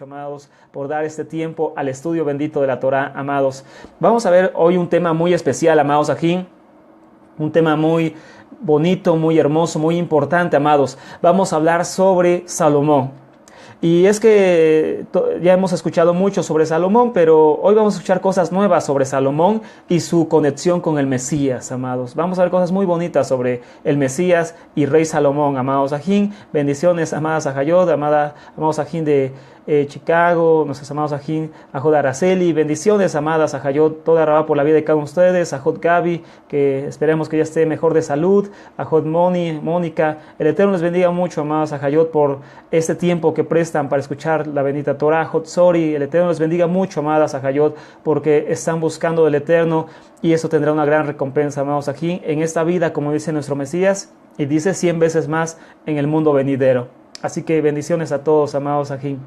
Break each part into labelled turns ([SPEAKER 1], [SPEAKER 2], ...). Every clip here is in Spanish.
[SPEAKER 1] mucho, amados, por dar este tiempo al estudio bendito de la Torá, amados. Vamos a ver hoy un tema muy especial, amados, aquí. Un tema muy bonito, muy hermoso, muy importante, amados. Vamos a hablar sobre Salomón. Y es que ya hemos escuchado mucho sobre Salomón, pero hoy vamos a escuchar cosas nuevas sobre Salomón y su conexión con el Mesías, amados. Vamos a ver cosas muy bonitas sobre el Mesías y Rey Salomón, amados ajín. Bendiciones, amadas Ajayot, amados ajín de Chicago, nuestros amados ajín, Ajod Araceli. Bendiciones, amadas Ajayot, toda Rabá por la vida de cada uno de ustedes. Ajod Gaby, que esperemos que ya esté mejor de salud. Ajod Mónica. El Eterno les bendiga mucho, amadas Ajayot, por este tiempo que prestan para escuchar la bendita Torah. Ajod Sori, el Eterno les bendiga mucho, amadas Ajayot, porque están buscando del Eterno y eso tendrá una gran recompensa, amados ajín, en esta vida, como dice nuestro Mesías, y dice 100 veces más en el mundo venidero. Así que bendiciones a todos, amados ajín.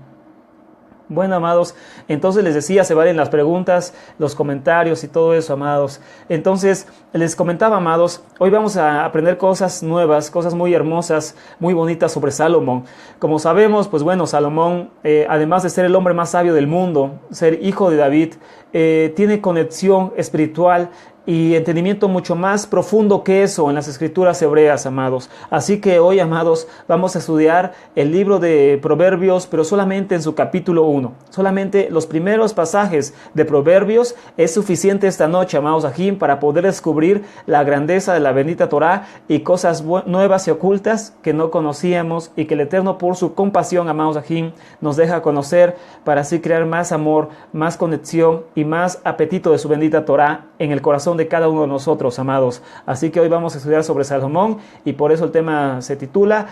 [SPEAKER 1] Bueno, amados, entonces les decía, se valen las preguntas, los comentarios y todo eso, amados. Entonces, les comentaba, amados, hoy vamos a aprender cosas nuevas, cosas muy hermosas, muy bonitas sobre Salomón. Como sabemos, pues bueno, Salomón, además de ser el hombre más sabio del mundo, ser hijo de David, tiene conexión espiritual y entendimiento mucho más profundo que eso en las escrituras hebreas, amados. Así que hoy, amados, vamos a estudiar el libro de Proverbios, pero solamente en su capítulo 1. Solamente los primeros pasajes de Proverbios es suficiente esta noche, amados ajín, para poder descubrir la grandeza de la bendita Torá y cosas nuevas y ocultas que no conocíamos y que el Eterno, por su compasión, amados ajín, nos deja conocer para así crear más amor, más conexión y más apetito de su bendita Torá en el corazón de cada uno de nosotros, amados. Así que hoy vamos a estudiar sobre Salomón y por eso el tema se titula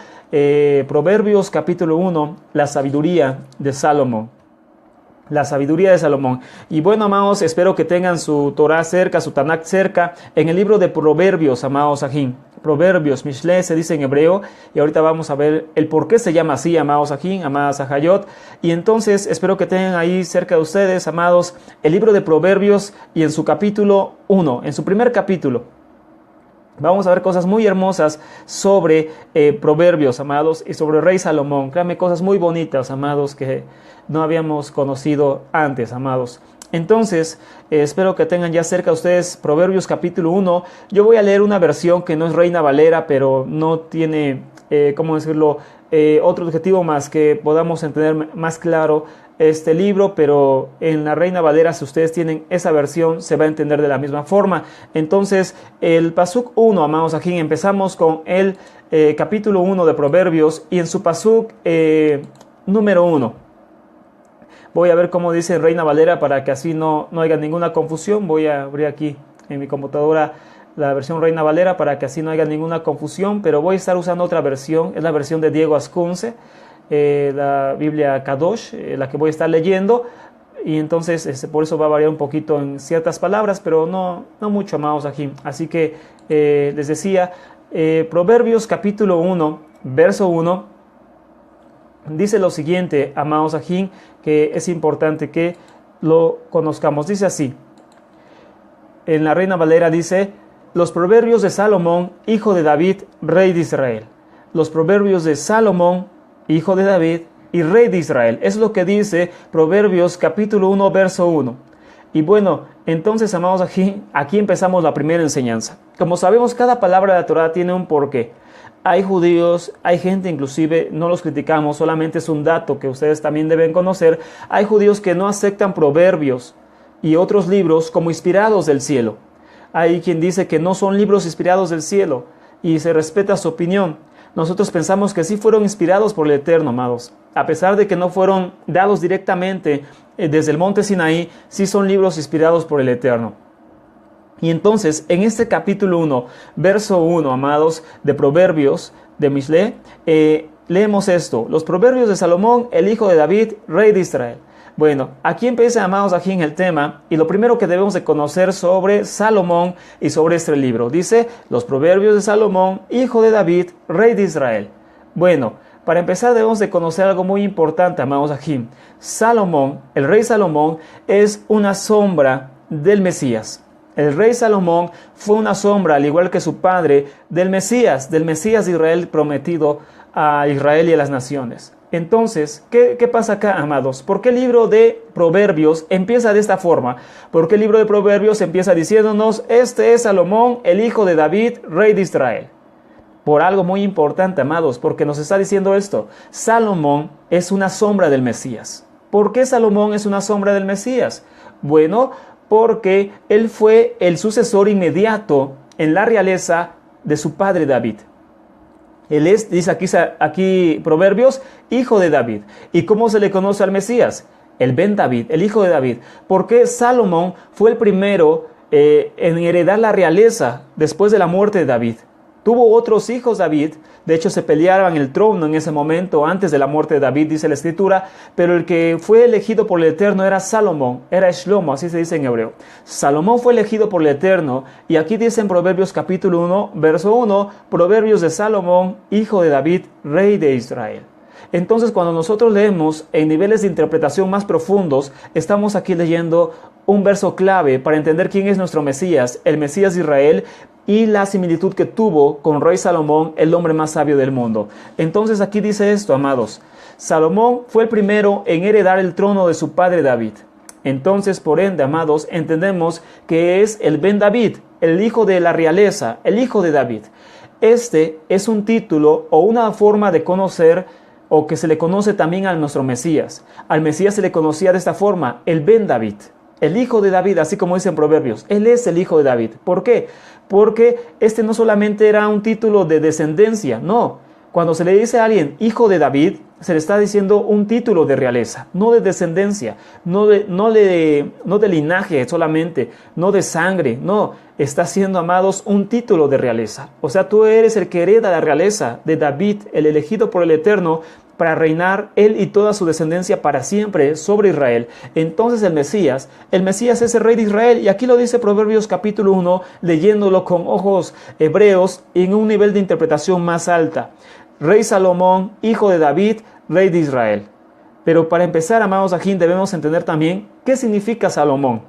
[SPEAKER 1] Proverbios capítulo 1, la sabiduría de Salomón. La sabiduría de Salomón. Y bueno, amados, espero que tengan su Torah cerca, su Tanakh cerca, en el libro de Proverbios, amados ajín. Proverbios, Mishle se dice en hebreo, y ahorita vamos a ver el por qué se llama así, amados ajín, amadas ajayot. Y entonces espero que tengan ahí cerca de ustedes, amados, el libro de Proverbios y en su capítulo 1, en su primer capítulo. Vamos a ver cosas muy hermosas sobre Proverbios, amados, y sobre el rey Salomón. Créanme, cosas muy bonitas, amados, que no habíamos conocido antes, amados. Entonces, espero que tengan ya cerca ustedes Proverbios capítulo 1. Yo voy a leer una versión que no es Reina Valera, pero no tiene, ¿cómo decirlo?, otro objetivo más que podamos entender más claro este libro, pero en la Reina Valera, si ustedes tienen esa versión, se va a entender de la misma forma. Entonces, el Pasuk 1, amados, aquí empezamos con el capítulo 1 de Proverbios y en su Pasuk número 1. Voy a ver cómo dice Reina Valera para que así no haya ninguna confusión. Voy a abrir aquí en mi computadora la versión Reina Valera para que así no haya ninguna confusión, pero voy a estar usando otra versión, es la versión de Diego Ascunce, la Biblia Kadosh, la que voy a estar leyendo, y entonces por eso va a variar un poquito en ciertas palabras, pero no mucho, amados aquí. Así que les decía, Proverbios capítulo 1, verso 1, dice lo siguiente, amados ajín, que es importante que lo conozcamos. Dice así, en la Reina Valera dice, los proverbios de Salomón, hijo de David, rey de Israel. Los proverbios de Salomón, hijo de David y rey de Israel. Es lo que dice Proverbios capítulo 1, verso 1. Y bueno, entonces, amados, aquí empezamos la primera enseñanza. Como sabemos, cada palabra de la Torah tiene un porqué. Hay judíos, hay gente, inclusive, no los criticamos, solamente es un dato que ustedes también deben conocer. Hay judíos que no aceptan proverbios y otros libros como inspirados del cielo. Hay quien dice que no son libros inspirados del cielo y se respeta su opinión. Nosotros pensamos que sí fueron inspirados por el Eterno, amados. A pesar de que no fueron dados directamente desde el monte Sinaí, sí son libros inspirados por el Eterno. Y entonces, en este capítulo 1, verso 1, amados, de Proverbios, de Mishle, leemos esto. Los proverbios de Salomón, el hijo de David, rey de Israel. Bueno, aquí empieza, amados, aquí en el tema, y lo primero que debemos de conocer sobre Salomón y sobre este libro. Dice, los proverbios de Salomón, hijo de David, rey de Israel. Bueno, para empezar debemos de conocer algo muy importante, amados aquí. Salomón, el rey Salomón, es una sombra del Mesías. El rey Salomón fue una sombra, al igual que su padre, del Mesías de Israel prometido a Israel y a las naciones. Entonces, ¿qué pasa acá, amados? ¿Por qué el libro de Proverbios empieza de esta forma? ¿Por qué el libro de Proverbios empieza diciéndonos, este es Salomón, el hijo de David, rey de Israel? Por algo muy importante, amados, porque nos está diciendo esto. Salomón es una sombra del Mesías. ¿Por qué Salomón es una sombra del Mesías? Bueno, porque él fue el sucesor inmediato en la realeza de su padre David. Él es, dice aquí Proverbios, hijo de David. ¿Y cómo se le conoce al Mesías? El Ben David, el hijo de David. Porque Salomón fue el primero en heredar la realeza después de la muerte de David. Tuvo otros hijos David, de hecho se peleaban el trono en ese momento antes de la muerte de David, dice la escritura, pero el que fue elegido por el Eterno era Salomón, era Shlomo, así se dice en hebreo. Salomón fue elegido por el Eterno y aquí dice en Proverbios capítulo 1, verso 1, Proverbios de Salomón, hijo de David, rey de Israel. Entonces, cuando nosotros leemos en niveles de interpretación más profundos, estamos aquí leyendo un verso clave para entender quién es nuestro Mesías, el Mesías de Israel, y la similitud que tuvo con rey Salomón, el hombre más sabio del mundo. Entonces aquí dice esto, amados. Salomón fue el primero en heredar el trono de su padre David. Entonces, por ende, amados, entendemos que es el Ben David, el hijo de la realeza, el hijo de David. Este es un título o una forma de conocer o que se le conoce también a nuestro Mesías. Al Mesías se le conocía de esta forma, el Ben David, el hijo de David, así como dicen Proverbios. Él es el hijo de David. ¿Por qué? Porque este no solamente era un título de descendencia, no. Cuando se le dice a alguien hijo de David, se le está diciendo un título de realeza, no de descendencia, no de linaje solamente, no de sangre, no. Está siendo, amados, un título de realeza. O sea, tú eres el que hereda la realeza de David, el elegido por el Eterno, para reinar él y toda su descendencia para siempre sobre Israel. Entonces el Mesías es el rey de Israel, y aquí lo dice Proverbios capítulo 1, leyéndolo con ojos hebreos en un nivel de interpretación más alta. Rey Salomón, hijo de David, rey de Israel. Pero para empezar, amados, aquí debemos entender también qué significa Salomón.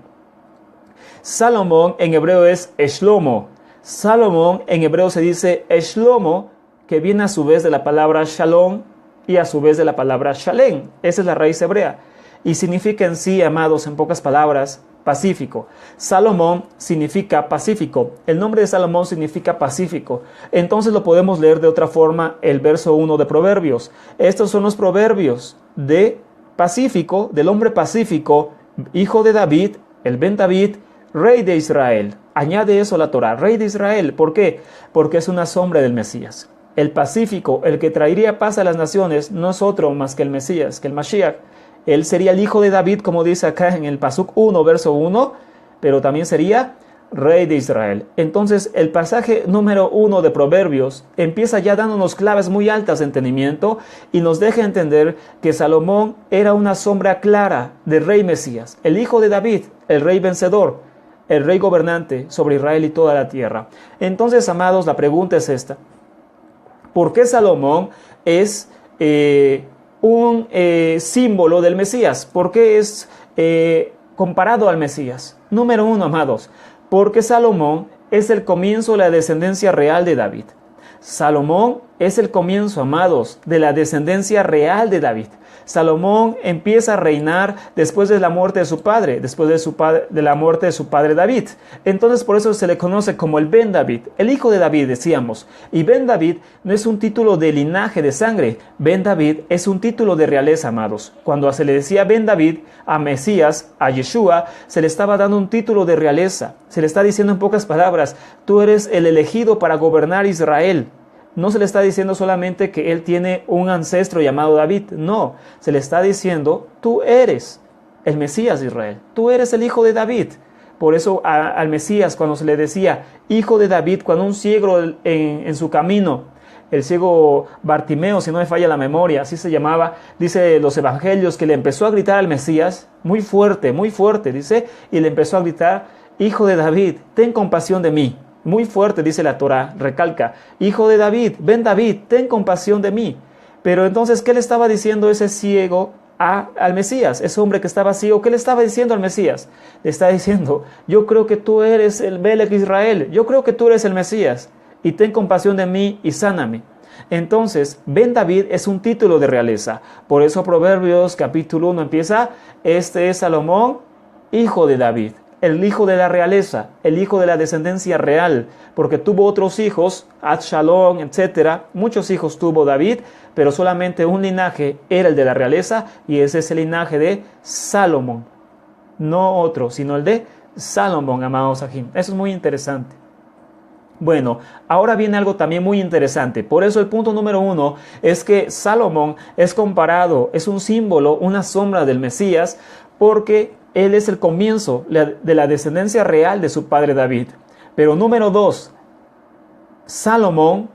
[SPEAKER 1] Salomón en hebreo es Shlomo. Salomón en hebreo se dice Shlomo, que viene a su vez de la palabra Shalom y a su vez de la palabra Shalem. Esa es la raíz hebrea. Y significa en sí, amados, en pocas palabras, pacífico. Salomón significa pacífico. El nombre de Salomón significa pacífico. Entonces lo podemos leer de otra forma, el verso 1 de Proverbios. Estos son los proverbios de pacífico, del hombre pacífico, hijo de David, el Ben David, rey de Israel. Añade eso la Torá, rey de Israel. ¿Por qué? Porque es una sombra del Mesías. El pacífico, el que traería paz a las naciones, no es otro más que el Mesías, que el Mashiach. Él sería el hijo de David, como dice acá en el Pasuk 1, verso 1, pero también sería rey de Israel. Entonces, el pasaje número 1 de Proverbios empieza ya dándonos claves muy altas de entendimiento y nos deja entender que Salomón era una sombra clara del rey Mesías, el hijo de David, el rey vencedor, el rey gobernante sobre Israel y toda la tierra. Entonces, amados, la pregunta es esta. ¿Por qué Salomón es un símbolo del Mesías? ¿Por qué es comparado al Mesías? Número 1, amados, porque Salomón es el comienzo de la descendencia real de David. Salomón es el comienzo, amados, de la descendencia real de David. Salomón empieza a reinar después de la muerte de su padre, de la muerte de su padre David. Entonces por eso se le conoce como el Ben David, el hijo de David, decíamos. Y Ben David no es un título de linaje de sangre. Ben David es un título de realeza, amados. Cuando se le decía Ben David a Mesías, a Yeshua, se le estaba dando un título de realeza. Se le está diciendo en pocas palabras, tú eres el elegido para gobernar Israel. No se le está diciendo solamente que él tiene un ancestro llamado David. No, se le está diciendo, tú eres el Mesías de Israel. Tú eres el hijo de David. Por eso al Mesías, cuando se le decía hijo de David, cuando un ciego en su camino, el ciego Bartimeo, si no me falla la memoria, así se llamaba, dice los evangelios, que le empezó a gritar al Mesías, muy fuerte, dice, y le empezó a gritar, hijo de David, ten compasión de mí. Muy fuerte, dice la Torá, recalca, hijo de David, Ben David, ten compasión de mí. Pero entonces, ¿qué le estaba diciendo ese ciego al Mesías? Ese hombre que estaba ciego, ¿qué le estaba diciendo al Mesías? Le está diciendo, yo creo que tú eres el Melech Israel, yo creo que tú eres el Mesías, y ten compasión de mí y sáname. Entonces, Ben David es un título de realeza. Por eso Proverbios capítulo 1 empieza, este es Salomón, hijo de David, el hijo de la realeza, el hijo de la descendencia real, porque tuvo otros hijos, Absalón, etc. Muchos hijos tuvo David, pero solamente un linaje era el de la realeza, y ese es el linaje de Salomón. No otro, sino el de Salomón, amados Sahim. Eso es muy interesante. Bueno, ahora viene algo también muy interesante. Por eso el punto número 1 es que Salomón es comparado, es un símbolo, una sombra del Mesías, porque él es el comienzo de la descendencia real de su padre David. Pero número 2, Salomón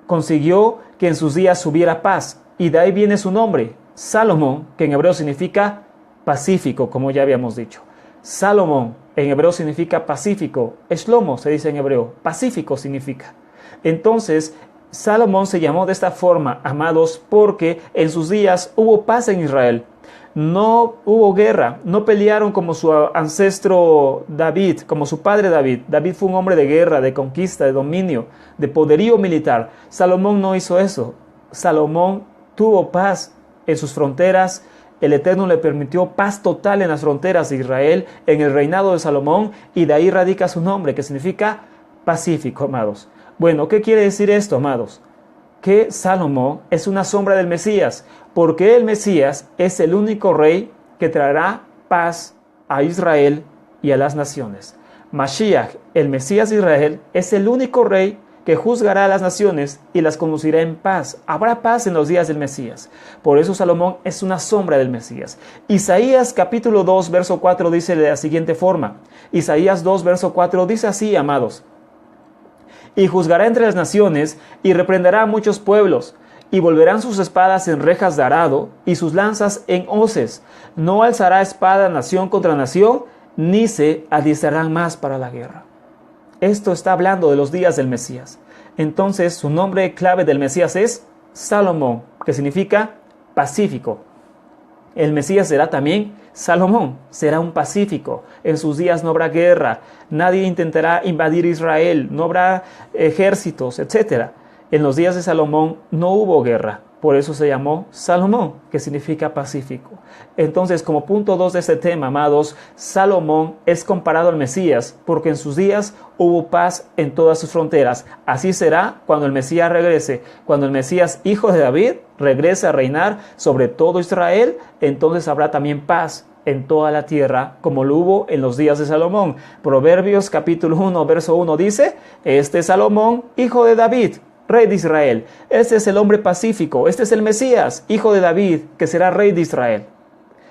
[SPEAKER 1] consiguió que en sus días hubiera paz, y de ahí viene su nombre, Salomón, que en hebreo significa pacífico, como ya habíamos dicho. Salomón en hebreo significa pacífico. Shlomo se dice en hebreo, pacífico significa. Entonces, Salomón se llamó de esta forma, amados, porque en sus días hubo paz en Israel. No hubo guerra, no pelearon como su ancestro David, como su padre David. David fue un hombre de guerra, de conquista, de dominio, de poderío militar. Salomón no hizo eso. Salomón tuvo paz en sus fronteras. El Eterno le permitió paz total en las fronteras de Israel, en el reinado de Salomón, y de ahí radica su nombre, que significa pacífico, amados. Bueno, ¿qué quiere decir esto, amados? Que Salomón es una sombra del Mesías, porque el Mesías es el único rey que traerá paz a Israel y a las naciones. Mashiach, el Mesías de Israel, es el único rey que juzgará a las naciones y las conducirá en paz. Habrá paz en los días del Mesías. Por eso Salomón es una sombra del Mesías. Isaías capítulo 2, verso 4 dice de la siguiente forma. Isaías 2, verso 4 dice así, amados. Y juzgará entre las naciones y reprenderá a muchos pueblos. Y volverán sus espadas en rejas de arado y sus lanzas en hoces. No alzará espada nación contra nación, ni se adiestrarán más para la guerra. Esto está hablando de los días del Mesías. Entonces, su nombre clave del Mesías es Salomón, que significa pacífico. El Mesías será también Salomón, será un pacífico. En sus días no habrá guerra, nadie intentará invadir Israel, no habrá ejércitos, etc. En los días de Salomón no hubo guerra. Por eso se llamó Salomón, que significa pacífico. Entonces, como punto 2 de este tema, amados, Salomón es comparado al Mesías, porque en sus días hubo paz en todas sus fronteras. Así será cuando el Mesías regrese. Cuando el Mesías, hijo de David, regrese a reinar sobre todo Israel, entonces habrá también paz en toda la tierra, como lo hubo en los días de Salomón. Proverbios capítulo 1, verso 1 dice, este es Salomón, hijo de David, rey de Israel. Este es el hombre pacífico, este es el Mesías, hijo de David, que será rey de Israel.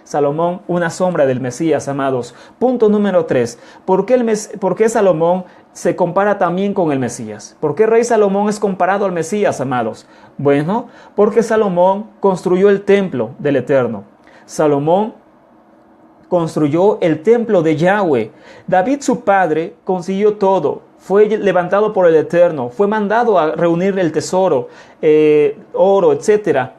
[SPEAKER 1] Salomón, una sombra del Mesías, amados. Punto número 3. ¿Por qué Salomón se compara también con el Mesías? ¿Por qué rey Salomón es comparado al Mesías, amados? Bueno, porque Salomón construyó el templo del Eterno. Salomón construyó el templo de Yahweh. David, su padre, consiguió todo. Fue levantado por el Eterno, fue mandado a reunir el tesoro, oro, etcétera,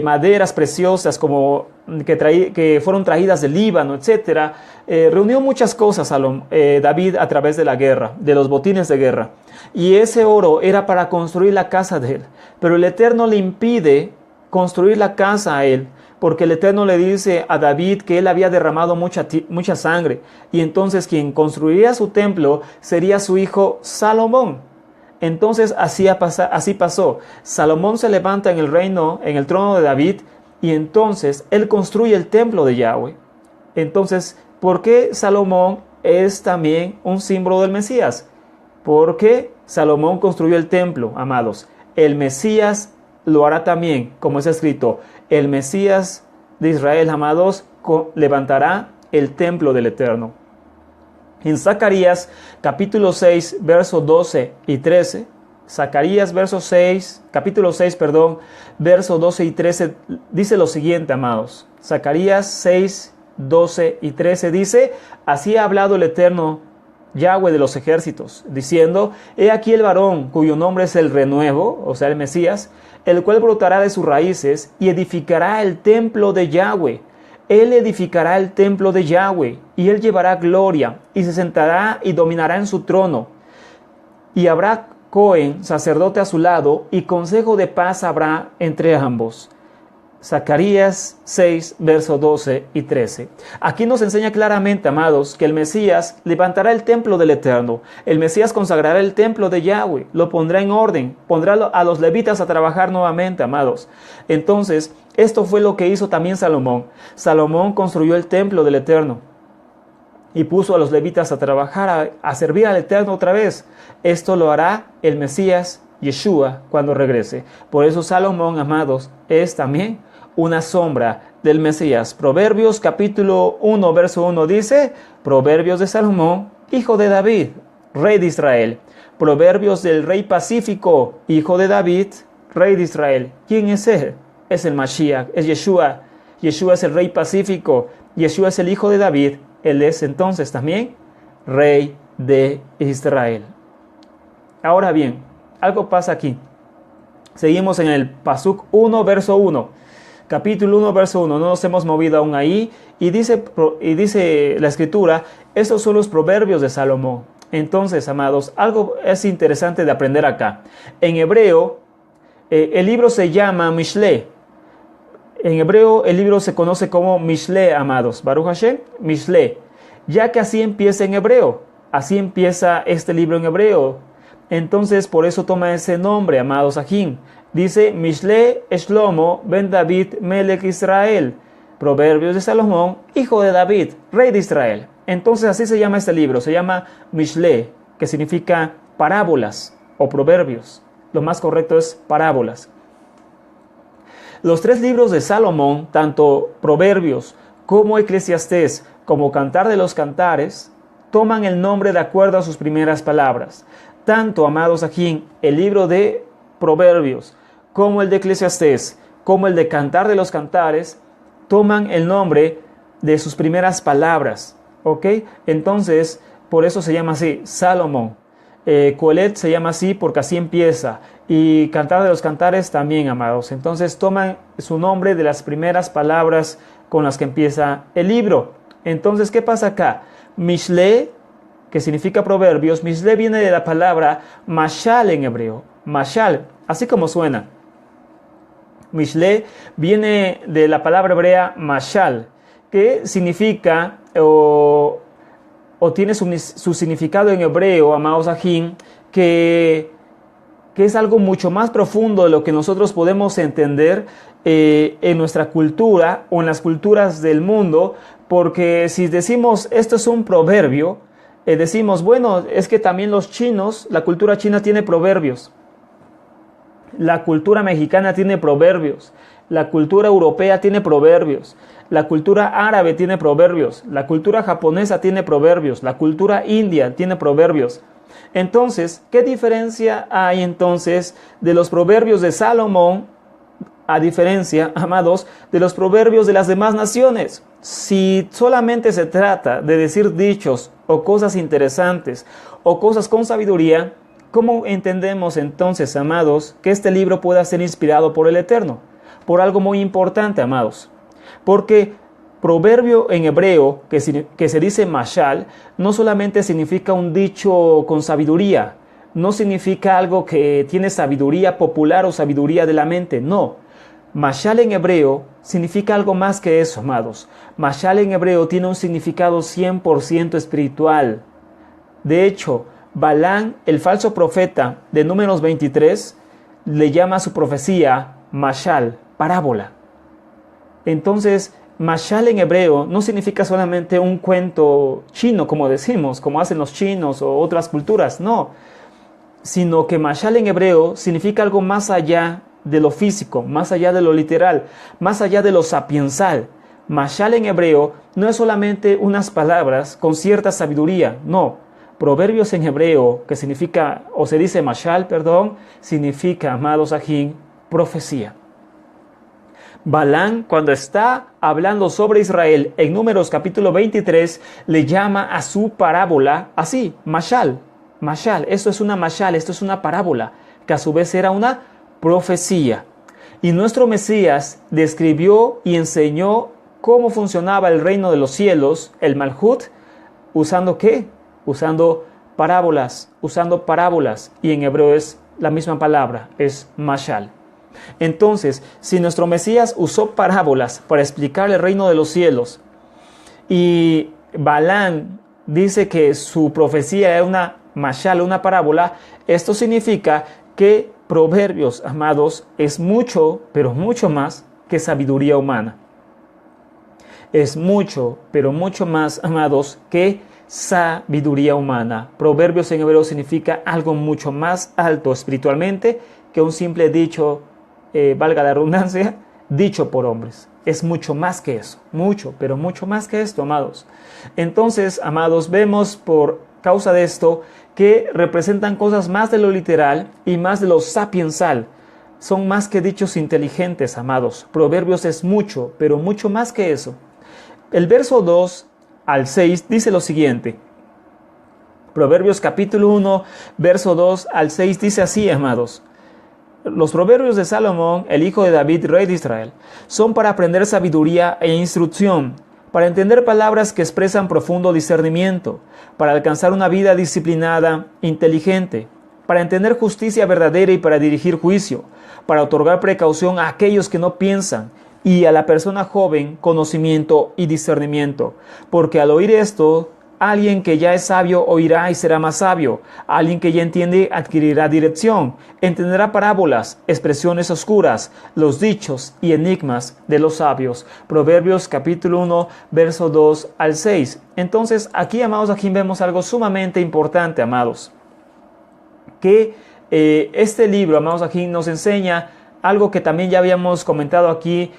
[SPEAKER 1] maderas preciosas como que fueron traídas del Líbano, etcétera. Reunió muchas cosas David a través de la guerra, de los botines de guerra. Y ese oro era para construir la casa de él. Pero el Eterno le impide construir la casa a él, porque el Eterno le dice a David que él había derramado mucha sangre, y entonces quien construiría su templo sería su hijo Salomón. Entonces así pasó. Salomón se levanta en el reino, en el trono de David, y entonces él construye el templo de Yahweh. Entonces, ¿por qué Salomón es también un símbolo del Mesías? Porque Salomón construyó el templo, amados. El Mesías lo hará también, como es escrito, el Mesías de Israel, amados, levantará el templo del Eterno. En Zacarías capítulo 6, versos 12 y 13, capítulo 6, versos 12 y 13, dice lo siguiente, amados. Zacarías 6, 12 y 13 dice, así ha hablado el Eterno, Yahweh de los ejércitos, diciendo, he aquí el varón cuyo nombre es el renuevo, o sea el Mesías, el cual brotará de sus raíces y edificará el templo de Yahweh. Él edificará el templo de Yahweh y él llevará gloria y se sentará y dominará en su trono. Y habrá Cohen, sacerdote a su lado, y consejo de paz habrá entre ambos. Zacarías 6, versos 12 y 13. Aquí nos enseña claramente, amados, que el Mesías levantará el templo del Eterno. El Mesías consagrará el templo de Yahweh, lo pondrá en orden, pondrá a los levitas a trabajar nuevamente, amados. Entonces, esto fue lo que hizo también Salomón. Salomón construyó el templo del Eterno y puso a los levitas a trabajar, a servir al Eterno otra vez. Esto lo hará el Mesías Yeshua cuando regrese. Por eso Salomón, amados, es también una sombra del Mesías. Proverbios capítulo 1, verso 1 dice: Proverbios de Salomón, hijo de David, rey de Israel. Proverbios del rey pacífico, hijo de David, rey de Israel. ¿Quién es él? Es el Mashiach, es Yeshua. Yeshua es el rey pacífico. Yeshua es el hijo de David. Él es entonces también rey de Israel. Ahora bien, algo pasa aquí. Seguimos en el Pasuk 1, verso 1. Capítulo 1, verso 1. No nos hemos movido aún ahí. Y dice la escritura, estos son los proverbios de Salomón. Entonces, amados, algo es interesante de aprender acá. En hebreo, el libro se llama Mishle. En hebreo, el libro se conoce como Mishle, amados. Baruch Hashem, Mishle. Ya que así empieza en hebreo. Así empieza este libro en hebreo. Entonces, por eso toma ese nombre, amados Ajim. Dice Mishle Shlomo ben David Melech Israel. Proverbios de Salomón, hijo de David, rey de Israel. Entonces así se llama este libro. Se llama Mishle, que significa parábolas o proverbios. Lo más correcto es parábolas. Los tres libros de Salomón, tanto Proverbios como Eclesiastés, como Cantar de los Cantares, toman el nombre de acuerdo a sus primeras palabras. Tanto, amados Ajim, el libro de Proverbios, como el de Eclesiastés, como el de Cantar de los Cantares, toman el nombre de sus primeras palabras, ¿ok? Entonces, por eso se llama así, Salomón. Coelet se llama así porque así empieza, y Cantar de los Cantares también, amados. Entonces, toman su nombre de las primeras palabras con las que empieza el libro. Entonces, ¿qué pasa acá? Mishle, que significa proverbios, Mishle viene de la palabra mashal en hebreo, mashal, así como suena. Mishle viene de la palabra hebrea mashal, que significa o tiene su significado en hebreo, amados Ajim, que es algo mucho más profundo de lo que nosotros podemos entender en nuestra cultura o en las culturas del mundo, porque si decimos esto es un proverbio, decimos, bueno, es que también los chinos, la cultura china tiene proverbios. La cultura mexicana tiene proverbios, la cultura europea tiene proverbios, la cultura árabe tiene proverbios, la cultura japonesa tiene proverbios, la cultura india tiene proverbios. Entonces, ¿qué diferencia hay entonces de los proverbios de Salomón a diferencia, amados, de los proverbios de las demás naciones? Si solamente se trata de decir dichos o cosas interesantes o cosas con sabiduría, ¿cómo entendemos entonces, amados, que este libro pueda ser inspirado por el Eterno? Por algo muy importante, amados. Porque proverbio en hebreo, que se dice mashal, no solamente significa un dicho con sabiduría, no significa algo que tiene sabiduría popular o sabiduría de la mente, no. Mashal en hebreo significa algo más que eso, amados. Mashal en hebreo tiene un significado 100% espiritual. De hecho, Balán, el falso profeta de Números 23, le llama a su profecía mashal, parábola. Entonces, mashal en hebreo no significa solamente un cuento chino, como decimos, como hacen los chinos o otras culturas, no. Sino que mashal en hebreo significa algo más allá de lo físico, más allá de lo literal, más allá de lo sapiensal. Mashal en hebreo no es solamente unas palabras con cierta sabiduría, no. Proverbios en hebreo, que significa, o se dice mashal, significa, amados Ajim, profecía. Balán, cuando está hablando sobre Israel en Números capítulo 23, le llama a su parábola así, mashal, mashal. Esto es una mashal, esto es una parábola, que a su vez era una profecía. Y nuestro Mesías describió y enseñó cómo funcionaba el reino de los cielos, el Malhut, usando ¿qué? Usando parábolas, usando parábolas, y en hebreo es la misma palabra, es mashal. Entonces, si nuestro Mesías usó parábolas para explicar el reino de los cielos, y Balaam dice que su profecía es una mashal, una parábola, esto significa que Proverbios, amados, es mucho, pero mucho más que sabiduría humana. Es mucho, pero mucho más, amados, que sabiduría humana. Proverbios en hebreo significa algo mucho más alto espiritualmente que un simple dicho, valga la redundancia, dicho por hombres. Es mucho más que eso, mucho, pero mucho más que esto, amados. Entonces, amados, vemos por causa de esto que representan cosas más de lo literal y más de lo sapiensal. Son más que dichos inteligentes, amados. Proverbios es mucho, pero mucho más que eso. El verso 2 al 6 dice lo siguiente. Proverbios capítulo 1, verso 2 al 6 dice así, amados. Los proverbios de Salomón, el hijo de David, rey de Israel, son para aprender sabiduría e instrucción, para entender palabras que expresan profundo discernimiento, para alcanzar una vida disciplinada, inteligente, para entender justicia verdadera y para dirigir juicio, para otorgar precaución a aquellos que no piensan, y a la persona joven conocimiento y discernimiento, porque al oír esto, alguien que ya es sabio oirá y será más sabio. Alguien que ya entiende adquirirá dirección. Entenderá parábolas, expresiones oscuras, los dichos y enigmas de los sabios. Proverbios capítulo 1, verso 2 al 6. Entonces, aquí, amados, aquí vemos algo sumamente importante, amados. Que este libro, amados, aquí nos enseña algo que también ya habíamos comentado aquí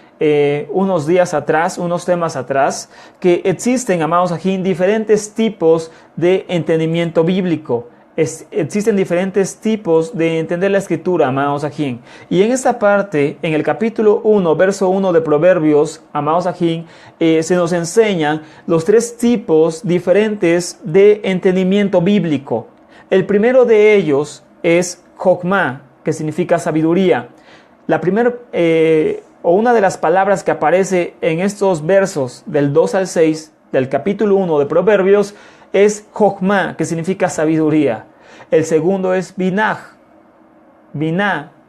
[SPEAKER 1] unos días atrás, unos temas atrás, que existen, amados, aquí diferentes tipos de entendimiento bíblico. Existen diferentes tipos de entender la escritura, amados aquí. Y en esta parte, en el capítulo 1, verso 1 de Proverbios, amados aquí, se nos enseñan los tres tipos diferentes de entendimiento bíblico. El primero de ellos es Jokmah, que significa sabiduría. La primera o una de las palabras que aparece en estos versos del 2 al 6 del capítulo 1 de Proverbios es Jokmah, que significa sabiduría. El segundo es Binah,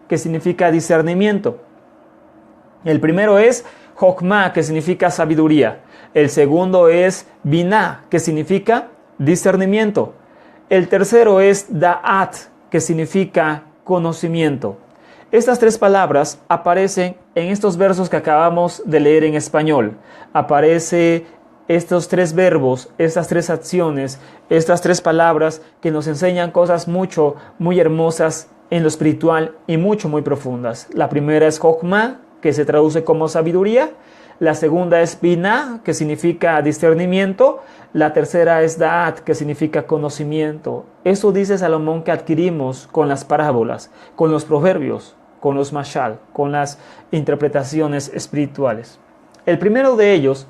[SPEAKER 1] que significa discernimiento. El primero es Jokmah, que significa sabiduría. El segundo es Binah, que significa discernimiento. El tercero es Da'at, que significa conocimiento. Estas tres palabras aparecen en estos versos que acabamos de leer en español. Aparece estos tres verbos, estas tres acciones, estas tres palabras que nos enseñan cosas muy hermosas en lo espiritual y muy profundas. La primera es Jokmah, que se traduce como sabiduría. La segunda es Binah, que significa discernimiento. La tercera es Da'at, que significa conocimiento. Eso dice Salomón que adquirimos con las parábolas, con los proverbios, con los mashal, con las interpretaciones espirituales. El primero de ellos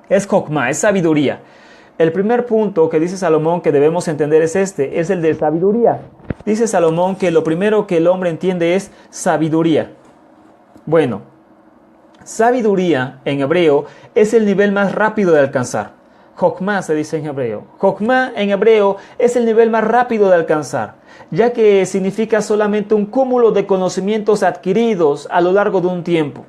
[SPEAKER 1] es Jokmah, es sabiduría. El primer punto que dice Salomón que debemos entender es es el de sabiduría. Dice Salomón que lo primero que el hombre entiende es sabiduría. Bueno, sabiduría en hebreo es el nivel más rápido de alcanzar. Jokmah se dice en hebreo. Jokmah en hebreo es el nivel más rápido de alcanzar, ya que significa solamente un cúmulo de conocimientos adquiridos a lo largo de un tiempo.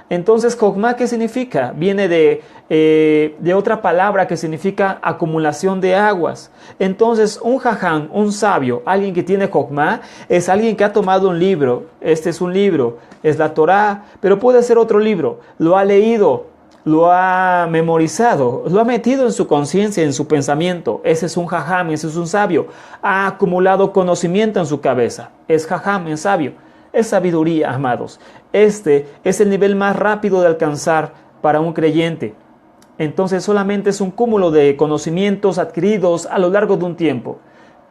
[SPEAKER 1] Entonces, Jokmah, ¿qué significa? Viene de otra palabra que significa acumulación de aguas. Entonces, un jajam, un sabio, alguien que tiene Jokmah, es alguien que ha tomado un libro. Este es un libro, es la Torá, pero puede ser otro libro. Lo ha leído, lo ha memorizado, lo ha metido en su conciencia, en su pensamiento. Ese es un jajam, ese es un sabio. Ha acumulado conocimiento en su cabeza. Es jajam, es sabio. Es sabiduría, amados. Este es el nivel más rápido de alcanzar para un creyente. Entonces solamente es un cúmulo de conocimientos adquiridos a lo largo de un tiempo.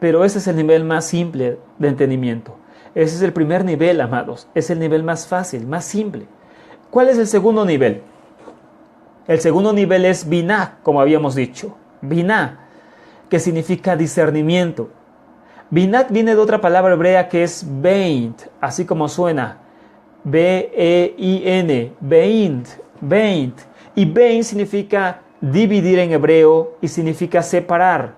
[SPEAKER 1] Pero ese es el nivel más simple de entendimiento. Ese es el primer nivel, amados. Es el nivel más fácil, más simple. ¿Cuál es el segundo nivel? El segundo nivel es Binah, como habíamos dicho. Binah, que significa discernimiento. Binah viene de otra palabra hebrea que es beint, así como suena. B-E-I-N, beint. Y beint significa dividir en hebreo y significa separar.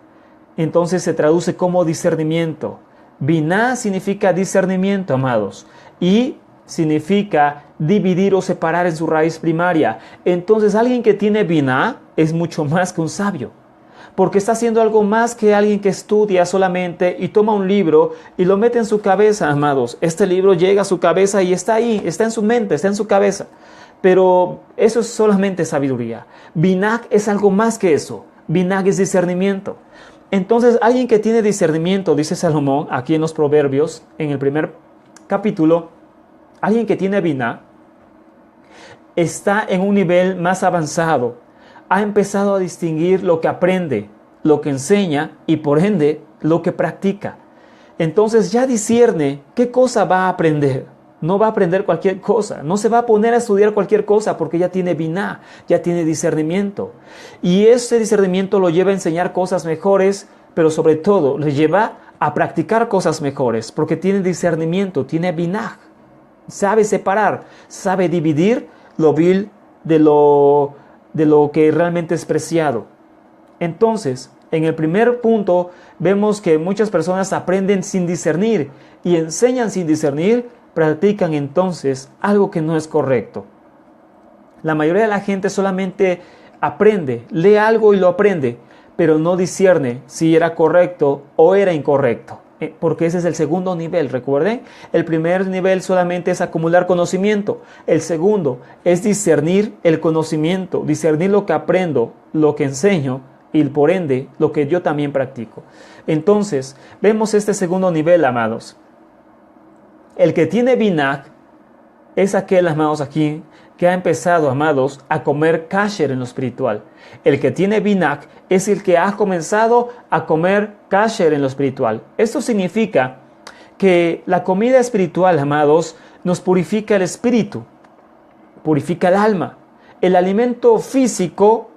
[SPEAKER 1] entonces se traduce como discernimiento. Binah significa discernimiento, amados, y significa dividir o separar en su raíz primaria. Entonces alguien que tiene Binah es mucho más que un sabio, porque está haciendo algo más que alguien que estudia solamente y toma un libro y lo mete en su cabeza, amados. Este libro llega a su cabeza y está ahí, está en su mente, está en su cabeza. Pero eso es solamente sabiduría. Binah es algo más que eso. Binah es discernimiento. Entonces, alguien que tiene discernimiento, dice Salomón aquí en los Proverbios, en el primer capítulo, alguien que tiene Binah está en un nivel más avanzado. Ha empezado a distinguir lo que aprende, lo que enseña y por ende lo que practica. Entonces ya discierne qué cosa va a aprender. No va a aprender cualquier cosa, no se va a poner a estudiar cualquier cosa porque ya tiene Binah, ya tiene discernimiento. Y ese discernimiento lo lleva a enseñar cosas mejores, pero sobre todo le lleva a practicar cosas mejores porque tiene discernimiento, tiene Binah. Sabe separar, sabe dividir lo vil de lo que realmente es preciado. Entonces, en el primer punto vemos que muchas personas aprenden sin discernir y enseñan sin discernir, practican entonces algo que no es correcto. La mayoría de la gente solamente aprende, lee algo y lo aprende, pero no discierne si era correcto o era incorrecto, porque ese es el segundo nivel, recuerden. El primer nivel solamente es acumular conocimiento, el segundo es discernir el conocimiento, discernir lo que aprendo, lo que enseño y por ende lo que yo también practico. Entonces, vemos este segundo nivel, amados. El que tiene Binah es aquel, amados, aquí, que ha empezado, amados, a comer kasher en lo espiritual. El que tiene Binah es el que ha comenzado a comer kasher en lo espiritual. Esto significa que la comida espiritual, amados, nos purifica el espíritu, purifica el alma. El alimento físico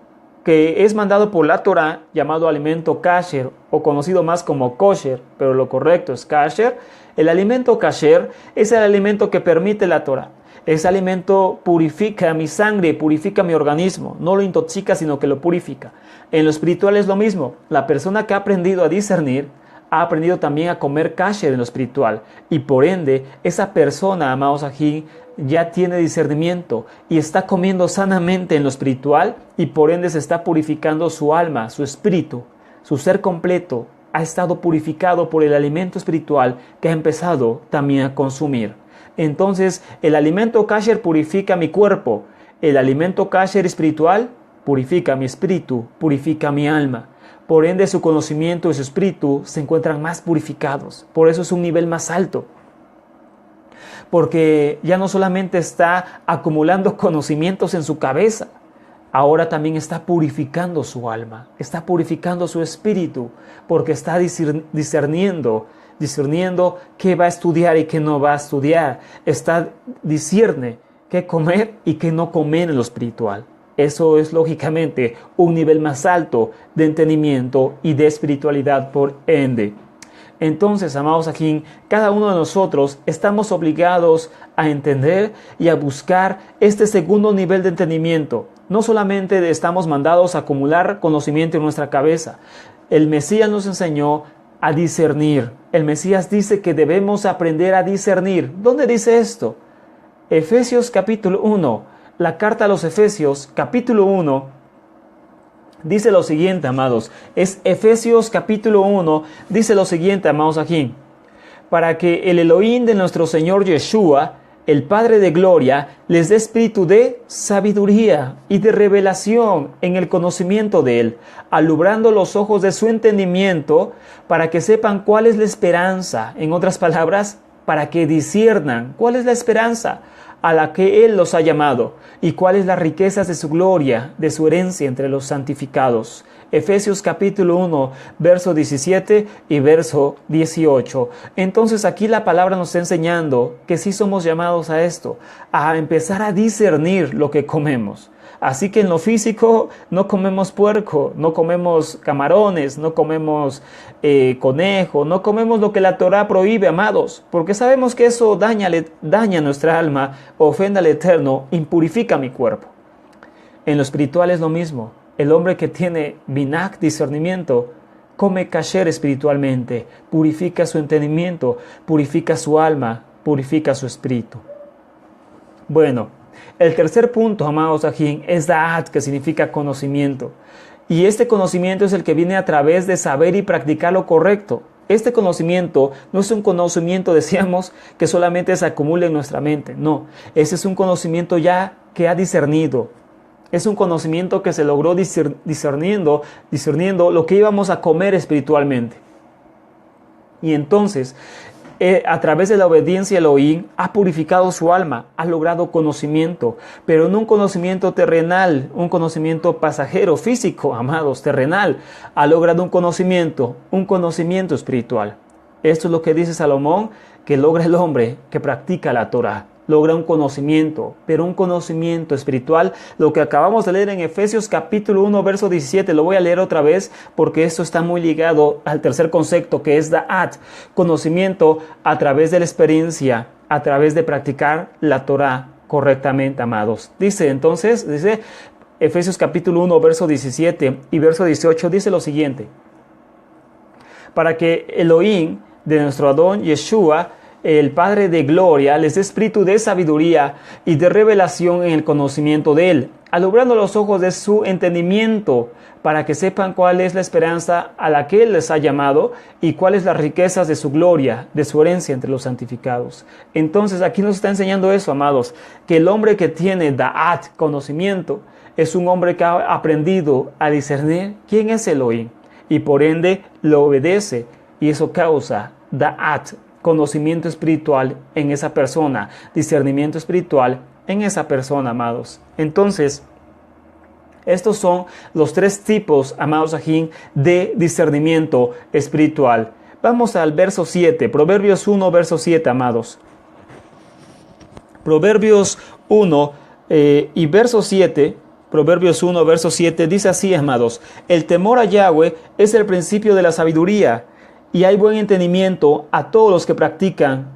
[SPEAKER 1] que es mandado por la Torah, llamado alimento kasher o conocido más como kosher, pero lo correcto es kasher. El alimento kasher es el alimento que permite la Torah. Ese alimento purifica mi sangre, purifica mi organismo, no lo intoxica, sino que lo purifica. En lo espiritual es lo mismo. La persona que ha aprendido a discernir, ha aprendido también a comer kasher en lo espiritual. Y por ende, esa persona, amados aquí, ya tiene discernimiento y está comiendo sanamente en lo espiritual y por ende se está purificando su alma, su espíritu, su ser completo. Ha estado purificado por el alimento espiritual que ha empezado también a consumir. Entonces, el alimento kasher purifica mi cuerpo. El alimento kasher espiritual purifica mi espíritu, purifica mi alma. Por ende, su conocimiento y su espíritu se encuentran más purificados. Por eso es un nivel más alto. Porque ya no solamente está acumulando conocimientos en su cabeza, ahora también está purificando su alma, está purificando su espíritu, porque está discerniendo qué va a estudiar y qué no va a estudiar. Discierne qué comer y qué no comer en lo espiritual. Eso es lógicamente un nivel más alto de entendimiento y de espiritualidad por ende. Entonces, amados aquí, cada uno de nosotros estamos obligados a entender y a buscar este segundo nivel de entendimiento. No solamente estamos mandados a acumular conocimiento en nuestra cabeza. El Mesías nos enseñó a discernir. El Mesías dice que debemos aprender a discernir. ¿Dónde dice esto? Efesios capítulo 1. La carta a los Efesios capítulo 1. Dice lo siguiente, amados. Es Efesios capítulo 1. Dice lo siguiente, amados aquí. Para que el Elohim de nuestro Señor Yeshua, el Padre de gloria, les dé espíritu de sabiduría y de revelación en el conocimiento de Él, alumbrando los ojos de su entendimiento, para que sepan cuál es la esperanza. En otras palabras, para que disciernan cuál es la esperanza a la que Él los ha llamado y cuáles las riquezas de su gloria, de su herencia entre los santificados. Efesios capítulo 1, verso 17 y verso 18. Entonces aquí la palabra nos está enseñando que sí somos llamados a esto, a empezar a discernir lo que comemos. Así que en lo físico no comemos puerco, no comemos camarones, no comemos conejo, no comemos lo que la Torah prohíbe, amados, porque sabemos que eso daña nuestra alma, ofende al Eterno, impurifica mi cuerpo. En lo espiritual es lo mismo. El hombre que tiene Binah, discernimiento, come kasher espiritualmente, purifica su entendimiento, purifica su alma, purifica su espíritu. Bueno, el tercer punto, amados ajín, es da'at, que significa conocimiento. Y este conocimiento es el que viene a través de saber y practicar lo correcto. Este conocimiento no es un conocimiento, decíamos, que solamente se acumula en nuestra mente. No, ese es un conocimiento ya que ha discernido. Es un conocimiento que se logró discerniendo lo que íbamos a comer espiritualmente. Y entonces, a través de la obediencia a Elohim, ha purificado su alma, ha logrado conocimiento, pero no un conocimiento terrenal, un conocimiento pasajero, físico, amados, terrenal. Ha logrado un conocimiento espiritual. Esto es lo que dice Salomón, que logra el hombre que practica la Torah. Logra un conocimiento, pero un conocimiento espiritual, lo que acabamos de leer en Efesios capítulo 1, verso 17, lo voy a leer otra vez porque esto está muy ligado al tercer concepto, que es da'at, conocimiento a través de la experiencia, a través de practicar la Torah correctamente, amados. Dice Efesios capítulo 1, verso 17 y verso 18, dice lo siguiente: para que Elohim de nuestro Adón Yeshua, el Padre de gloria, les dé espíritu de sabiduría y de revelación en el conocimiento de Él, alumbrando los ojos de su entendimiento, para que sepan cuál es la esperanza a la que Él les ha llamado y cuáles las riquezas de su gloria, de su herencia entre los santificados. Entonces aquí nos está enseñando eso, amados, que el hombre que tiene da'at, conocimiento, es un hombre que ha aprendido a discernir quién es Elohim y por ende lo obedece, y eso causa da'at, conocimiento espiritual en esa persona, discernimiento espiritual en esa persona, amados. Entonces, estos son los tres tipos, amados ajín, de discernimiento espiritual. Vamos al verso 7, Proverbios 1, verso 7, amados. Proverbios 1 y verso 7, Proverbios 1, verso 7, dice así, amados: el temor a Yahweh es el principio de la sabiduría, y hay buen entendimiento a todos los que practican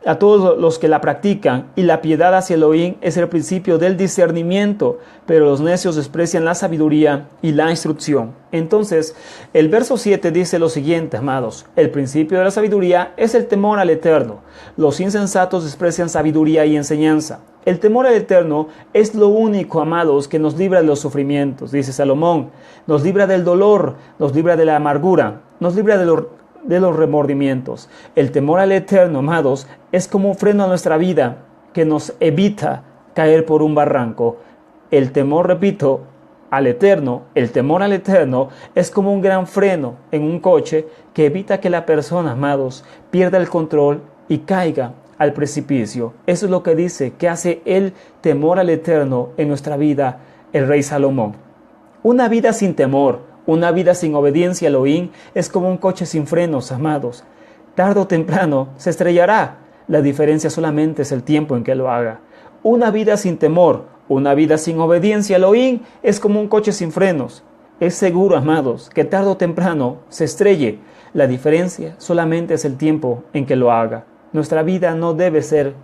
[SPEAKER 1] a todos los que la practican, y la piedad hacia Elohim es el principio del discernimiento, pero los necios desprecian la sabiduría y la instrucción. Entonces, el verso 7 dice lo siguiente, amados: el principio de la sabiduría es el temor al Eterno. Los insensatos desprecian sabiduría y enseñanza. El temor al Eterno es lo único, amados, que nos libra de los sufrimientos, dice Salomón. Nos libra del dolor, nos libra de la amargura, nos libra de los remordimientos. El temor al Eterno, amados, es como un freno a nuestra vida que nos evita caer por un barranco. El temor, repito, al Eterno, el temor al Eterno es como un gran freno en un coche que evita que la persona, amados, pierda el control y caiga al precipicio. Eso es lo que dice que hace el temor al Eterno en nuestra vida el rey Salomón. Una vida sin temor, una vida sin obediencia a Elohim es como un coche sin frenos, amados. Tarde o temprano se estrellará. La diferencia solamente es el tiempo en que lo haga. Una vida sin temor, una vida sin obediencia a Elohim es como un coche sin frenos. Es seguro, amados, que tarde o temprano se estrelle. La diferencia solamente es el tiempo en que lo haga. Nuestra vida no debe ser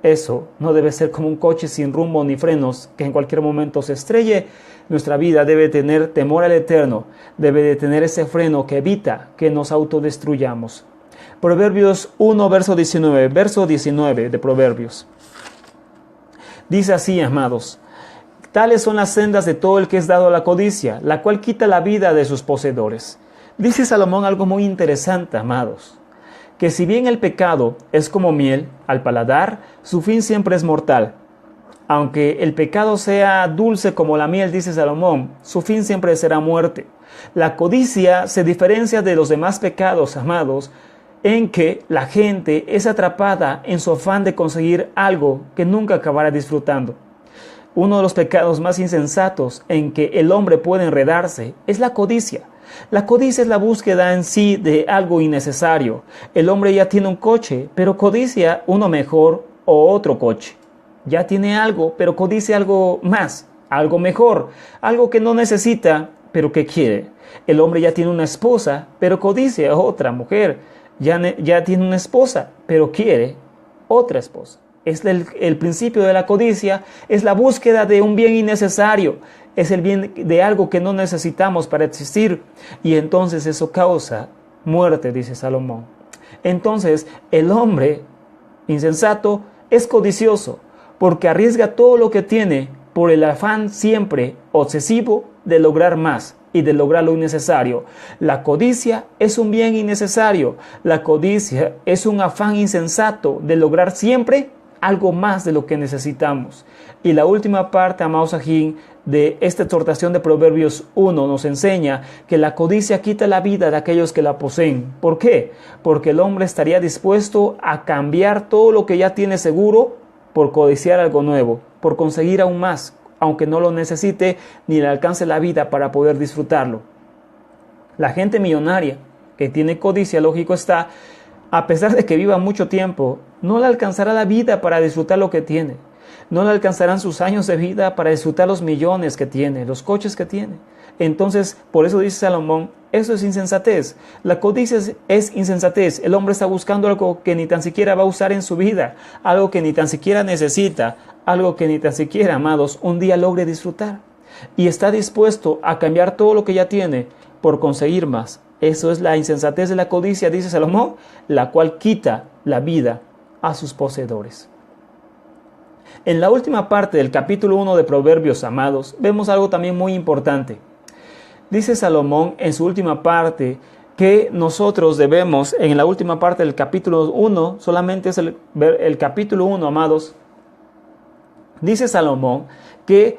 [SPEAKER 1] eso, no debe ser como un coche sin rumbo ni frenos que en cualquier momento se estrelle. Nuestra vida debe tener temor al Eterno, debe de tener ese freno que evita que nos autodestruyamos. Proverbios 1, verso 19 de Proverbios. Dice así, amados: tales son las sendas de todo el que es dado a la codicia, la cual quita la vida de sus poseedores. Dice Salomón algo muy interesante, amados, que si bien el pecado es como miel al paladar, su fin siempre es mortal. Aunque el pecado sea dulce como la miel, dice Salomón, su fin siempre será muerte. La codicia se diferencia de los demás pecados, amados, en que la gente es atrapada en su afán de conseguir algo que nunca acabará disfrutando. Uno de los pecados más insensatos en que el hombre puede enredarse es la codicia. La codicia es la búsqueda en sí de algo innecesario. El hombre ya tiene un coche, pero codicia uno mejor o otro coche. Ya tiene algo, pero codicia algo más, algo mejor, algo que no necesita, pero que quiere. El hombre ya tiene una esposa, pero codicia a otra mujer. Ya tiene una esposa, pero quiere otra esposa. Es el principio de la codicia, es la búsqueda de un bien innecesario, es el bien de algo que no necesitamos para existir, y entonces eso causa muerte, dice Salomón. Entonces el hombre insensato es codicioso, porque arriesga todo lo que tiene por el afán siempre obsesivo de lograr más y de lograr lo innecesario. La codicia es un bien innecesario. La codicia es un afán insensato de lograr siempre algo más de lo que necesitamos. Y la última parte, amados ajín, de esta exhortación de Proverbios 1 nos enseña que la codicia quita la vida de aquellos que la poseen. ¿Por qué? Porque el hombre estaría dispuesto a cambiar todo lo que ya tiene seguro por codiciar algo nuevo, por conseguir aún más, aunque no lo necesite ni le alcance la vida para poder disfrutarlo. La gente millonaria que tiene codicia, lógico está, a pesar de que viva mucho tiempo, no le alcanzará la vida para disfrutar lo que tiene. No le alcanzarán sus años de vida para disfrutar los millones que tiene, los coches que tiene. Entonces, por eso dice Salomón, eso es insensatez. La codicia es insensatez. El hombre está buscando algo que ni tan siquiera va a usar en su vida, algo que ni tan siquiera necesita, algo que ni tan siquiera, amados, un día logre disfrutar. Y está dispuesto a cambiar todo lo que ya tiene por conseguir más. Eso es la insensatez de la codicia, dice Salomón, la cual quita la vida a sus poseedores. En la última parte del capítulo 1 de Proverbios, amados, vemos algo también muy importante. Dice Salomón en su última parte que nosotros debemos, en la última parte del capítulo 1, solamente es el capítulo 1, amados, dice Salomón que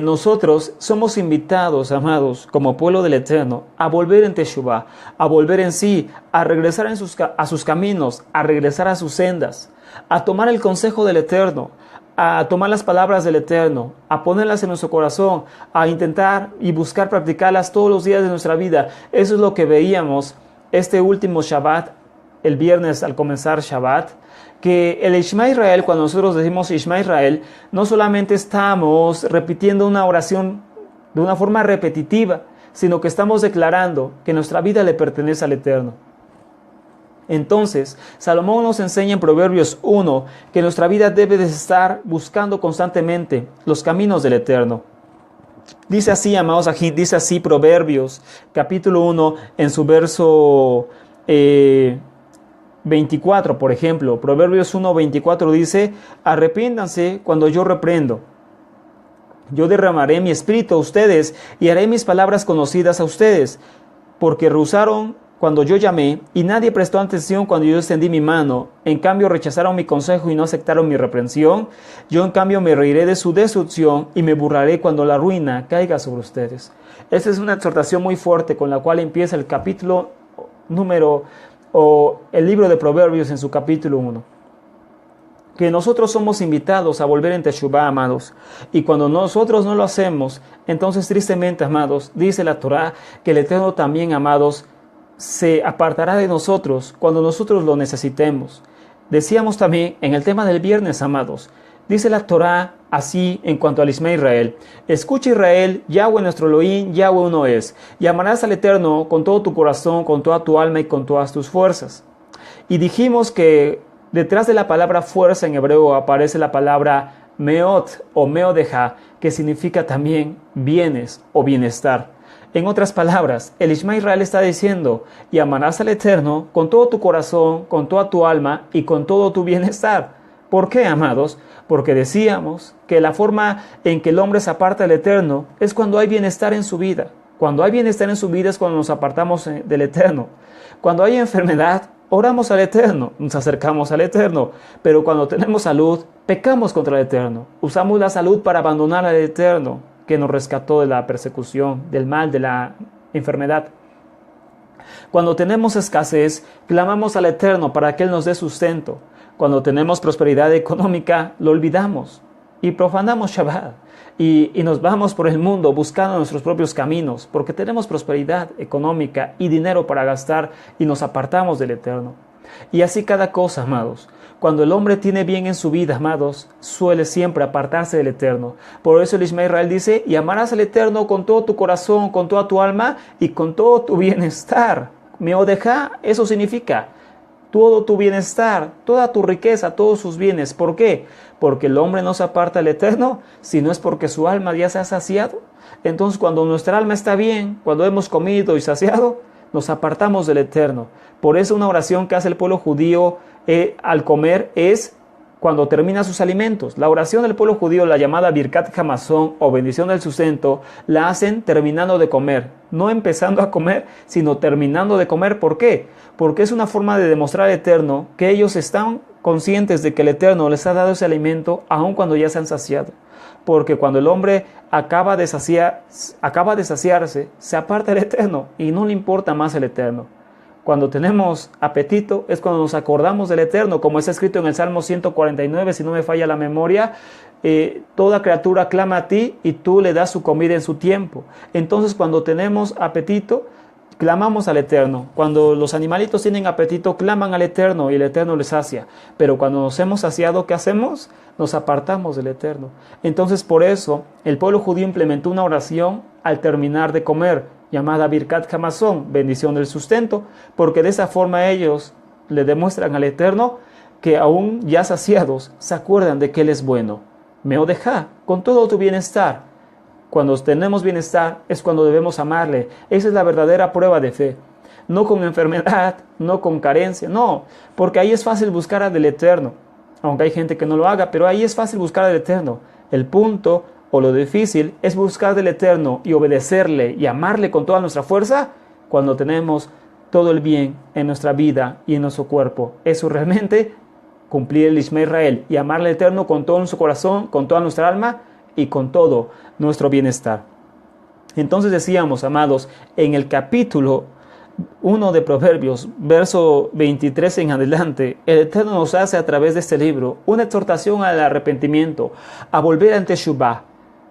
[SPEAKER 1] nosotros somos invitados, amados, como pueblo del Eterno, a volver en Teshuvá, a volver en sí, a regresar a sus caminos, a regresar a sus sendas, a tomar el consejo del Eterno, a tomar las palabras del Eterno, a ponerlas en nuestro corazón, a intentar y buscar practicarlas todos los días de nuestra vida. Eso es lo que veíamos este último Shabbat, el viernes al comenzar Shabbat, que el Ishma Israel, cuando nosotros decimos Ishma Israel, no solamente estamos repitiendo una oración de una forma repetitiva, sino que estamos declarando que nuestra vida le pertenece al Eterno. Entonces, Salomón nos enseña en Proverbios 1 que nuestra vida debe de estar buscando constantemente los caminos del Eterno. Dice así, amados ajín, dice así Proverbios, capítulo 1, en su verso 24, por ejemplo. Proverbios 1, 24 dice, arrepiéntanse cuando yo reprendo. Yo derramaré mi espíritu a ustedes y haré mis palabras conocidas a ustedes, porque rehusaron cuando yo llamé, y nadie prestó atención cuando yo extendí mi mano. En cambio rechazaron mi consejo y no aceptaron mi reprensión. Yo en cambio me reiré de su destrucción y me burlaré cuando la ruina caiga sobre ustedes. Esta es una exhortación muy fuerte con la cual empieza el capítulo el libro de Proverbios en su capítulo 1. Que nosotros somos invitados a volver en Teshuvá, amados. Y cuando nosotros no lo hacemos, entonces tristemente, amados, dice la Torá que el Eterno también, amados, se apartará de nosotros cuando nosotros lo necesitemos. Decíamos también en el tema del viernes, amados, dice la Torá así en cuanto al Ishma Israel: escucha Israel, Yahweh nuestro Elohim, Yahweh uno es, y amarás al Eterno con todo tu corazón, con toda tu alma y con todas tus fuerzas. Y dijimos que detrás de la palabra fuerza en hebreo aparece la palabra meot o meodeja, que significa también bienes o bienestar. En otras palabras, el Ishma Israel está diciendo, y amarás al Eterno con todo tu corazón, con toda tu alma y con todo tu bienestar. ¿Por qué, amados? Porque decíamos que la forma en que el hombre se aparta del Eterno es cuando hay bienestar en su vida. Cuando hay bienestar en su vida es cuando nos apartamos del Eterno. Cuando hay enfermedad, oramos al Eterno, nos acercamos al Eterno. Pero cuando tenemos salud, pecamos contra el Eterno. Usamos la salud para abandonar al Eterno, que nos rescató de la persecución, del mal, de la enfermedad. Cuando tenemos escasez, clamamos al Eterno para que Él nos dé sustento. Cuando tenemos prosperidad económica, lo olvidamos y profanamos Shabbat. Y nos vamos por el mundo buscando nuestros propios caminos, porque tenemos prosperidad económica y dinero para gastar y nos apartamos del Eterno. Y así cada cosa, amados. Cuando el hombre tiene bien en su vida, amados, suele siempre apartarse del Eterno. Por eso el Ishma Israel dice, y amarás al Eterno con todo tu corazón, con toda tu alma y con todo tu bienestar. Meodeja, eso significa todo tu bienestar, toda tu riqueza, todos sus bienes. ¿Por qué? Porque el hombre no se aparta del Eterno, si no es porque su alma ya se ha saciado. Entonces, cuando nuestra alma está bien, cuando hemos comido y saciado, nos apartamos del Eterno. Por eso una oración que hace el pueblo judío al comer es cuando termina sus alimentos. La oración del pueblo judío, la llamada Birkat Hamazon o bendición del sustento, la hacen terminando de comer. No empezando a comer, sino terminando de comer. ¿Por qué? Porque es una forma de demostrar al Eterno que ellos están conscientes de que el Eterno les ha dado ese alimento aun cuando ya se han saciado. Porque cuando el hombre acaba de saciarse, se aparta del Eterno y no le importa más el Eterno. Cuando tenemos apetito es cuando nos acordamos del Eterno, como está escrito en el Salmo 149, si no me falla la memoria, toda criatura clama a ti y tú le das su comida en su tiempo. Entonces, cuando tenemos apetito, clamamos al Eterno. Cuando los animalitos tienen apetito, claman al Eterno y el Eterno les sacia. Pero cuando nos hemos saciado, ¿qué hacemos? Nos apartamos del Eterno. Entonces, por eso, el pueblo judío implementó una oración al terminar de comer, llamada Birkat Hamazon, bendición del sustento, porque de esa forma ellos le demuestran al Eterno que aún ya saciados, se acuerdan de que Él es bueno. Meodejá, con todo tu bienestar. Cuando tenemos bienestar es cuando debemos amarle. Esa es la verdadera prueba de fe. No con enfermedad, no con carencia, no, porque ahí es fácil buscar al Eterno, aunque hay gente que no lo haga, pero ahí es fácil buscar al Eterno. El punto o lo difícil es buscar del Eterno y obedecerle y amarle con toda nuestra fuerza cuando tenemos todo el bien en nuestra vida y en nuestro cuerpo. Eso realmente cumplir el Ishma Israel y amarle al Eterno con todo nuestro corazón, con toda nuestra alma y con todo nuestro bienestar. Entonces decíamos, amados, en el capítulo 1 de Proverbios, verso 23 en adelante, el Eterno nos hace a través de este libro una exhortación al arrepentimiento, a volver ante Teshuvah,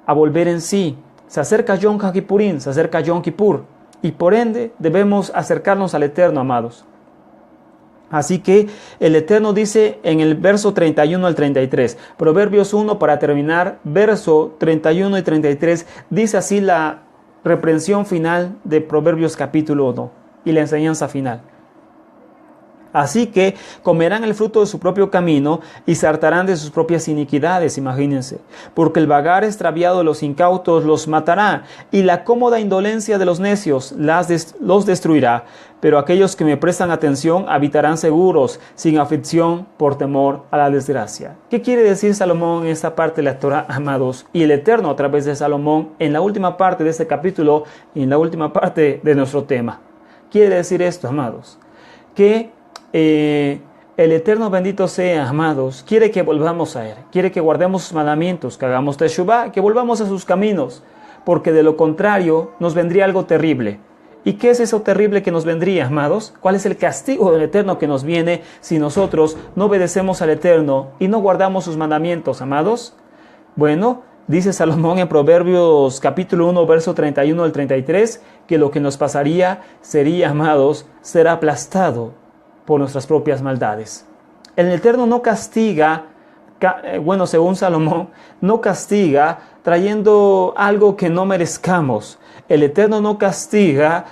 [SPEAKER 1] a volver en sí. Se acerca Yom HaKippurim, se acerca Yom Kippur, y por ende debemos acercarnos al Eterno, amados. Así que el Eterno dice en el verso 31 al 33, Proverbios 1 para terminar, verso 31 y 33, dice así la reprensión final de Proverbios capítulo 1 y la enseñanza final. Así que comerán el fruto de su propio camino y se hartarán de sus propias iniquidades, imagínense. Porque el vagar extraviado de los incautos los matará, y la cómoda indolencia de los necios los destruirá. Pero aquellos que me prestan atención habitarán seguros, sin aflicción, por temor a la desgracia. ¿Qué quiere decir Salomón en esta parte de la Torah, amados? Y el Eterno a través de Salomón en la última parte de este capítulo y en la última parte de nuestro tema. Quiere decir esto, amados, que el Eterno bendito sea, amados, quiere que volvamos a Él, quiere que guardemos sus mandamientos, que hagamos teshuvah, que volvamos a sus caminos, porque de lo contrario nos vendría algo terrible. ¿Y qué es eso terrible que nos vendría, amados? ¿Cuál es el castigo del Eterno que nos viene si nosotros no obedecemos al Eterno y no guardamos sus mandamientos, amados? Bueno, dice Salomón en Proverbios capítulo 1, verso 31 al 33, que lo que nos pasaría sería, amados, ser aplastado por nuestras propias maldades. El Eterno no castiga, según Salomón, no castiga trayendo algo que no merezcamos. El Eterno no castiga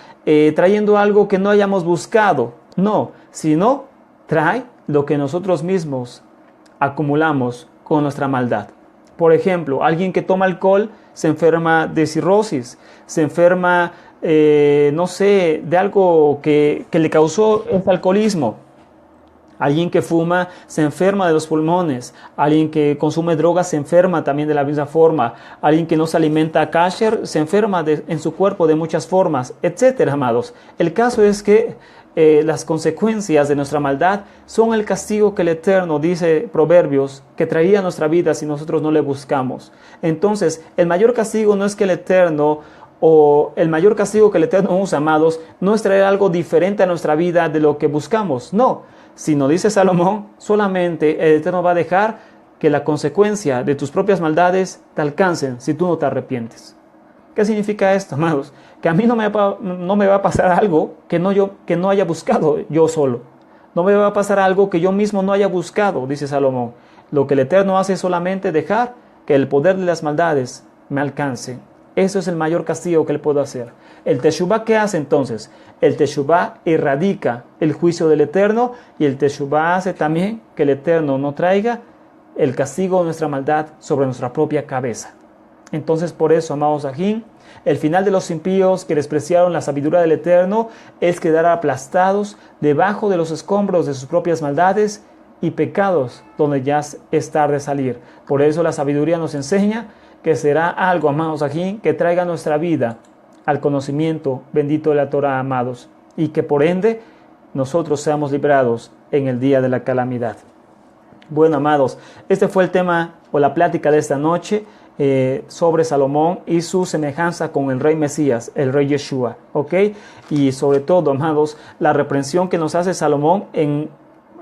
[SPEAKER 1] trayendo algo que no hayamos buscado. No, sino trae lo que nosotros mismos acumulamos con nuestra maldad. Por ejemplo, alguien que toma alcohol se enferma de cirrosis, se enferma de algo que le causó el alcoholismo. Alguien que fuma se enferma de los pulmones. Alguien que consume drogas se enferma también de la misma forma. Alguien que no se alimenta kasher se enferma en su cuerpo de muchas formas, etcétera, amados. El caso es que las consecuencias de nuestra maldad son el castigo que el Eterno, dice Proverbios, que traería a nuestra vida si nosotros no le buscamos. Entonces, el mayor castigo no es que el Eterno el mayor castigo que el Eterno usa, amados, no es traer algo diferente a nuestra vida de lo que buscamos, no, sino dice Salomón, solamente el Eterno va a dejar que la consecuencia de tus propias maldades te alcancen si tú no te arrepientes. ¿Qué significa esto, amados? Que a mí no me va a pasar algo que no haya buscado yo solo. No me va a pasar algo que yo mismo no haya buscado, dice Salomón. Lo que el Eterno hace es solamente dejar que el poder de las maldades me alcance. Eso es el mayor castigo que Él puede hacer. El Teshuvá, ¿qué hace entonces? El Teshuvá erradica el juicio del Eterno, y el Teshuvá hace también que el Eterno no traiga el castigo de nuestra maldad sobre nuestra propia cabeza. Entonces, por eso, amados Ajín, el final de los impíos que despreciaron la sabiduría del Eterno es quedar aplastados debajo de los escombros de sus propias maldades y pecados, donde ya es tarde salir. Por eso la sabiduría nos enseña que será algo, amados Ajín, que traiga nuestra vida al conocimiento bendito de la Torah, amados, y que por ende nosotros seamos librados en el día de la calamidad. Bueno, amados, este fue el tema o la plática de esta noche sobre Salomón y su semejanza con el rey Mesías, el rey Yeshua, ¿ok? Y sobre todo, amados, la reprensión que nos hace Salomón en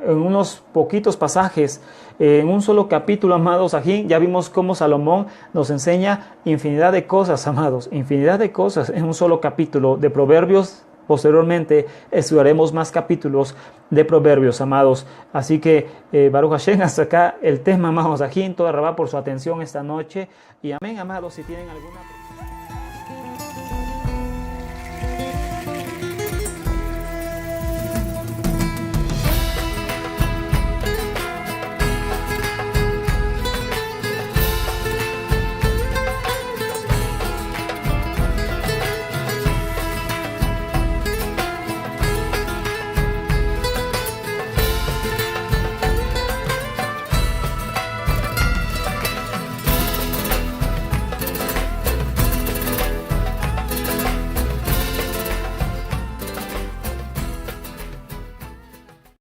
[SPEAKER 1] unos poquitos pasajes, en un solo capítulo, amados, aquí ya vimos cómo Salomón nos enseña infinidad de cosas, amados, infinidad de cosas en un solo capítulo de Proverbios. Posteriormente estudiaremos más capítulos de Proverbios, amados. Así que, Baruch Hashem, hasta acá el tema, amados, aquí en toda Rabá por su atención esta noche. Y amén, amados, si tienen alguna